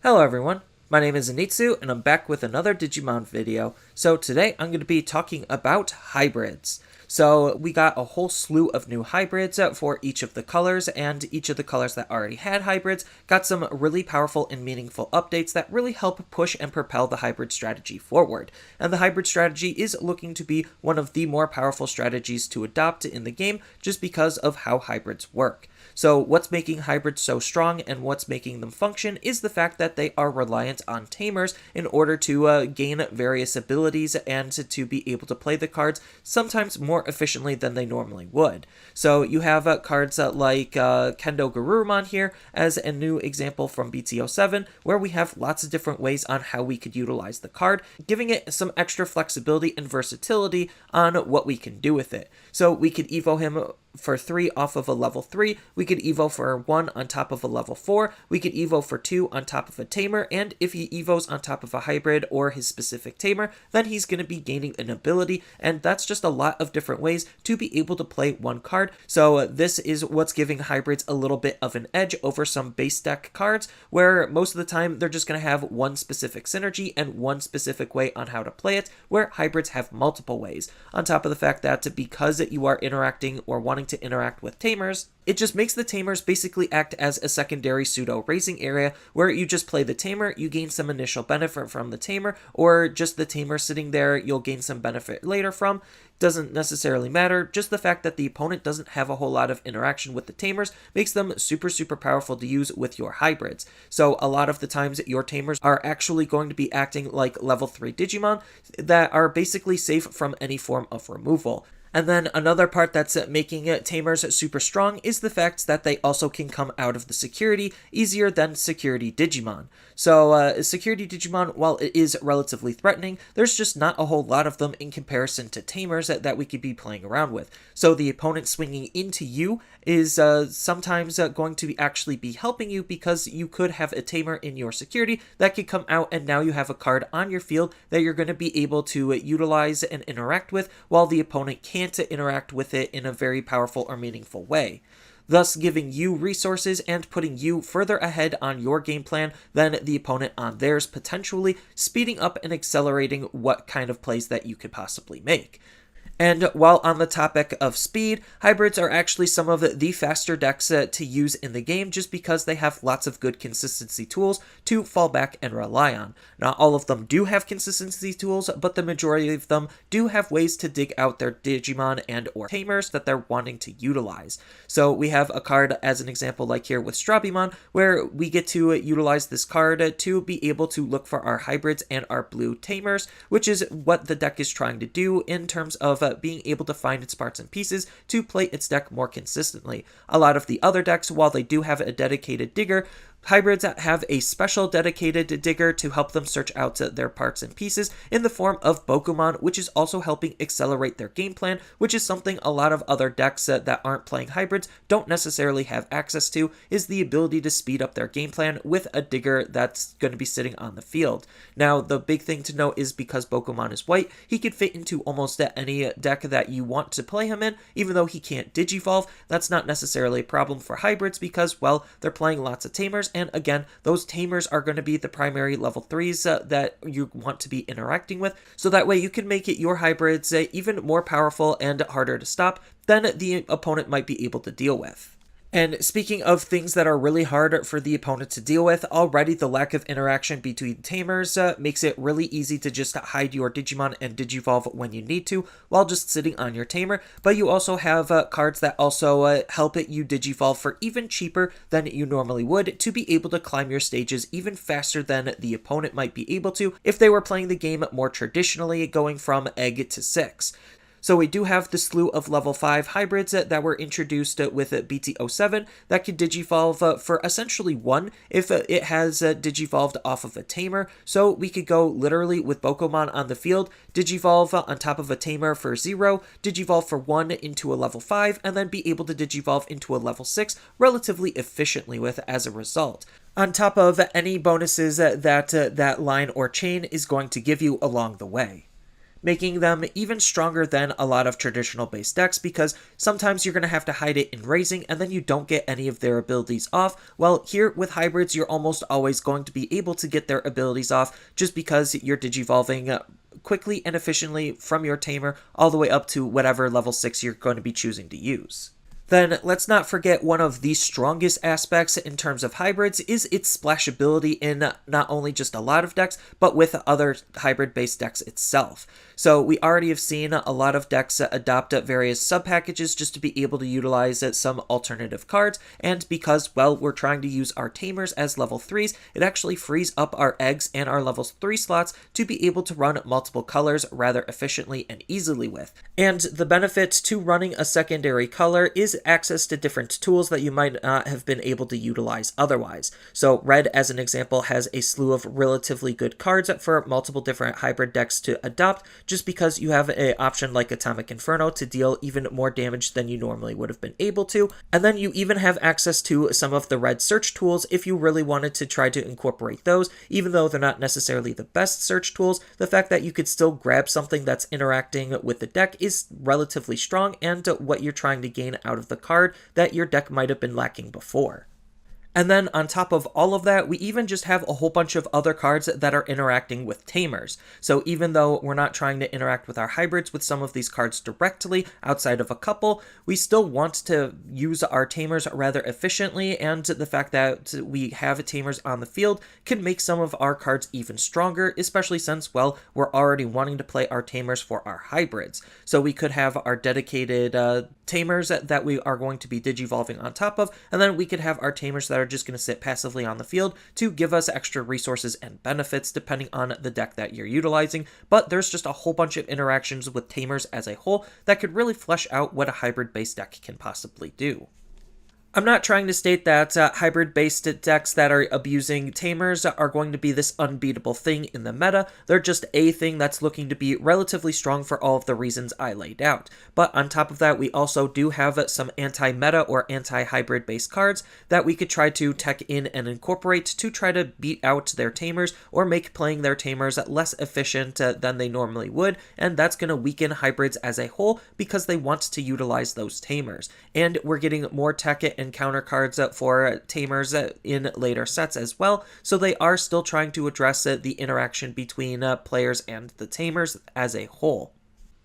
Hello everyone, my name is Anitsu and I'm back with another Digimon video. So today I'm going to be talking about hybrids. So we got a whole slew of new hybrids for each of the colors, and each of the colors that already had hybrids got some really powerful and meaningful updates that really help push and propel the hybrid strategy forward. And the hybrid strategy is looking to be one of the more powerful strategies to adopt in the game just because of how hybrids work. So what's making hybrids so strong and what's making them function is the fact that they are reliant on tamers in order to gain various abilities and to be able to play the cards sometimes more efficiently than they normally would. So you have cards like Kendo Garurumon here as a new example from BT07, where we have lots of different ways on how we could utilize the card, giving it some extra flexibility and versatility on what we can do with it. So we could evo him for 3 off of a level 3, we could evo for 1 on top of a level 4, we could evo for 2 on top of a tamer, and if he evos on top of a hybrid or his specific tamer, then he's going to be gaining an ability, and that's just a lot of different ways to be able to play one card. So this is what's giving hybrids a little bit of an edge over some base deck cards, where most of the time they're just going to have one specific synergy and one specific way on how to play it, where hybrids have multiple ways. On top of the fact that because you are interacting or wanting to interact with tamers, it just makes the tamers basically act as a secondary pseudo raising area where you just play the tamer, you gain some initial benefit from the tamer, or just the tamer sitting there you'll gain some benefit later from. Doesn't necessarily matter, just the fact that the opponent doesn't have a whole lot of interaction with the tamers makes them super powerful to use with your hybrids. So a lot of the times your tamers are actually going to be acting like level 3 Digimon that are basically safe from any form of removal. And then another part that's making tamers super strong is the fact that they also can come out of the security easier than security Digimon. So security Digimon, while it is relatively threatening, there's just not a whole lot of them in comparison to tamers that we could be playing around with. So the opponent swinging into you is sometimes going to actually be helping you, because you could have a tamer in your security that could come out, and now you have a card on your field that you're going to be able to utilize and interact with, while the opponent can't interact with it in a very powerful or meaningful way, thus giving you resources and putting you further ahead on your game plan than the opponent on theirs, potentially speeding up and accelerating what kind of plays that you could possibly make. And while on the topic of speed, hybrids are actually some of the faster decks to use in the game, just because they have lots of good consistency tools to fall back and rely on. Not all of them do have consistency tools, but the majority of them do have ways to dig out their Digimon and or tamers that they're wanting to utilize. So we have a card as an example like here with Strabimon, where we get to utilize this card to be able to look for our hybrids and our blue tamers, which is what the deck is trying to do in terms of being able to find its parts and pieces to play its deck more consistently. A lot of the other decks, while they do have a dedicated digger, hybrids have a special dedicated digger to help them search out their parts and pieces in the form of Bokumon, which is also helping accelerate their game plan, which is something a lot of other decks that aren't playing hybrids don't necessarily have access to, is the ability to speed up their game plan with a digger that's going to be sitting on the field. Now, the big thing to note is because Bokumon is white, he could fit into almost any deck that you want to play him in, even though he can't digivolve. That's not necessarily a problem for hybrids because, well, they're playing lots of tamers, and again, those tamers are going to be the primary level 3s that you want to be interacting with, so that way you can make it your hybrids even more powerful and harder to stop than the opponent might be able to deal with. And speaking of things that are really hard for the opponent to deal with, already the lack of interaction between tamers makes it really easy to just hide your Digimon and Digivolve when you need to, while just sitting on your tamer. But you also have cards that also help you Digivolve for even cheaper than you normally would, to be able to climb your stages even faster than the opponent might be able to if they were playing the game more traditionally, going from egg to 6. So we do have the slew of level 5 hybrids that were introduced with BT07 that can digivolve for essentially 1 if it has digivolved off of a tamer. So we could go literally with Bokumon on the field, digivolve on top of a tamer for 0, digivolve for 1 into a level 5, and then be able to digivolve into a level 6 relatively efficiently with as a result, on top of any bonuses that line or chain is going to give you along the way. making them even stronger than a lot of traditional base decks, because sometimes you're going to have to hide it in raising and then you don't get any of their abilities off. Well, here with hybrids, you're almost always going to be able to get their abilities off just because you're digivolving quickly and efficiently from your tamer all the way up to whatever level 6 you're going to be choosing to use. Then let's not forget one of the strongest aspects in terms of hybrids is its splashability in not only just a lot of decks, but with other hybrid-based decks itself. So we already have seen a lot of decks adopt various sub-packages just to be able to utilize some alternative cards, and because, well, we're trying to use our tamers as level 3s, it actually frees up our eggs and our level 3 slots to be able to run multiple colors rather efficiently and easily with. And the benefit to running a secondary color is access to different tools that you might not have been able to utilize otherwise. So red, as an example, has a slew of relatively good cards for multiple different hybrid decks to adopt, just because you have an option like Atomic Inferno to deal even more damage than you normally would have been able to. And then you even have access to some of the red search tools if you really wanted to try to incorporate those, even though they're not necessarily the best search tools. The fact that you could still grab something that's interacting with the deck is relatively strong, and what you're trying to gain out of the card that your deck might have been lacking before. And then on top of all of that, we even just have a whole bunch of other cards that are interacting with tamers. So even though we're not trying to interact with our hybrids with some of these cards directly outside of a couple, we still want to use our tamers rather efficiently, and the fact that we have tamers on the field can make some of our cards even stronger, especially since, well, we're already wanting to play our tamers for our hybrids. So we could have our dedicated tamers that we are going to be digivolving on top of, and then we could have our tamers that are just going to sit passively on the field to give us extra resources and benefits depending on the deck that you're utilizing. But there's just a whole bunch of interactions with tamers as a whole that could really flesh out what a hybrid-based deck can possibly do. I'm not trying to state that hybrid-based decks that are abusing tamers are going to be this unbeatable thing in the meta. They're just a thing that's looking to be relatively strong for all of the reasons I laid out. But on top of that, we also do have some anti-meta or anti-hybrid based cards that we could try to tech in and incorporate to try to beat out their tamers or make playing their tamers less efficient than they normally would, and that's going to weaken hybrids as a whole because they want to utilize those tamers. And we're getting more tech and counter cards for tamers in later sets as well, so they are still trying to address the interaction between players and the tamers as a whole.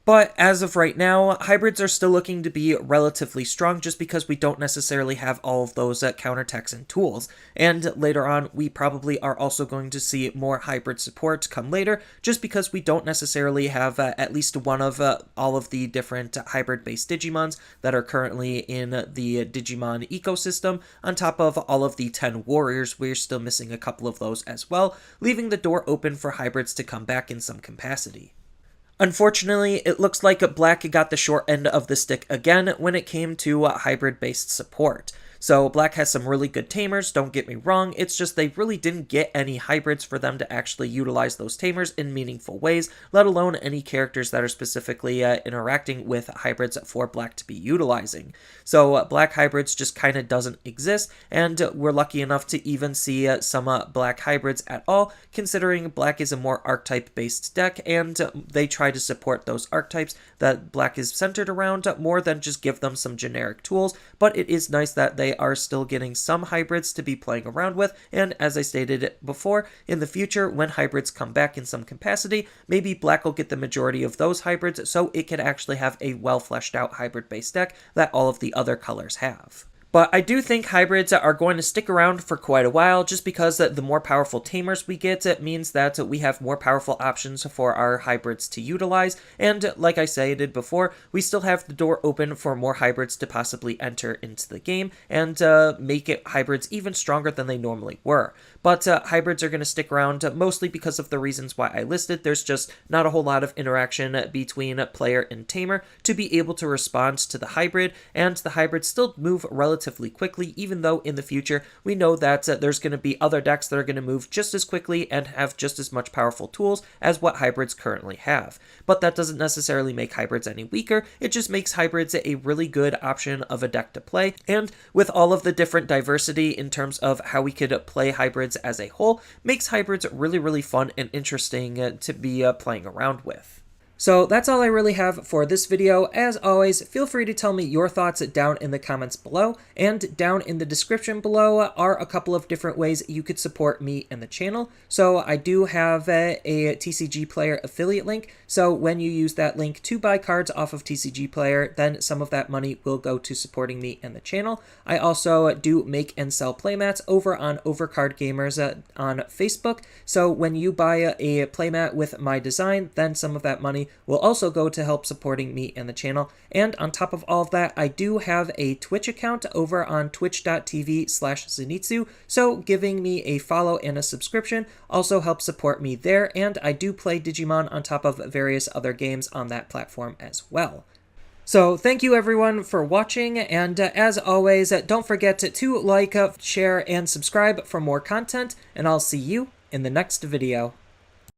But as of right now, hybrids are still looking to be relatively strong just because we don't necessarily have all of those counter techs and tools. And later on, we probably are also going to see more hybrid support come later just because we don't necessarily have at least one of all of the different hybrid-based Digimons that are currently in the Digimon ecosystem. On top of all of the 10 warriors, we're still missing a couple of those as well, leaving the door open for hybrids to come back in some capacity. Unfortunately, it looks like Black got the short end of the stick again when it came to hybrid-based support. So Black has some really good tamers, don't get me wrong, it's just they really didn't get any hybrids for them to actually utilize those tamers in meaningful ways, let alone any characters that are specifically interacting with hybrids for Black to be utilizing. So Black hybrids just kind of doesn't exist, and we're lucky enough to even see some Black hybrids at all, considering Black is a more archetype-based deck, and they try to support those archetypes that Black is centered around more than just give them some generic tools, but it is nice that they are still getting some hybrids to be playing around with, and as I stated before, in the future, when hybrids come back in some capacity, maybe Black will get the majority of those hybrids so it can actually have a well fleshed out hybrid-based deck that all of the other colors have. But I do think hybrids are going to stick around for quite a while just because the more powerful tamers we get, it means that we have more powerful options for our hybrids to utilize. And like I stated before, we still have the door open for more hybrids to possibly enter into the game and make it hybrids even stronger than they normally were. But hybrids are going to stick around mostly because of the reasons why I listed. There's just not a whole lot of interaction between player and tamer to be able to respond to the hybrid, and the hybrids still move relatively quickly, even though in the future we know that there's going to be other decks that are going to move just as quickly and have just as much powerful tools as what hybrids currently have. But that doesn't necessarily make hybrids any weaker, it just makes hybrids a really good option of a deck to play, and with all of the different diversity in terms of how we could play hybrids as a whole, makes hybrids really fun and interesting to be playing around with. So that's all I really have for this video. As always, feel free to tell me your thoughts down in the comments below, and down in the description below are a couple of different ways you could support me and the channel. So I do have a TCG Player affiliate link, so when you use that link to buy cards off of TCG Player, then some of that money will go to supporting me and the channel. I also do make and sell playmats over on Overcard Gamers on Facebook, so when you buy a playmat with my design, then some of that money will also go to help supporting me and the channel. And on top of all of that, I do have a Twitch account over on twitch.tv/Zenitsu, so giving me a follow and a subscription also helps support me there, and I do play Digimon on top of various other games on that platform as well. So thank you everyone for watching, and as always, don't forget to like, share, and subscribe for more content, and I'll see you in the next video.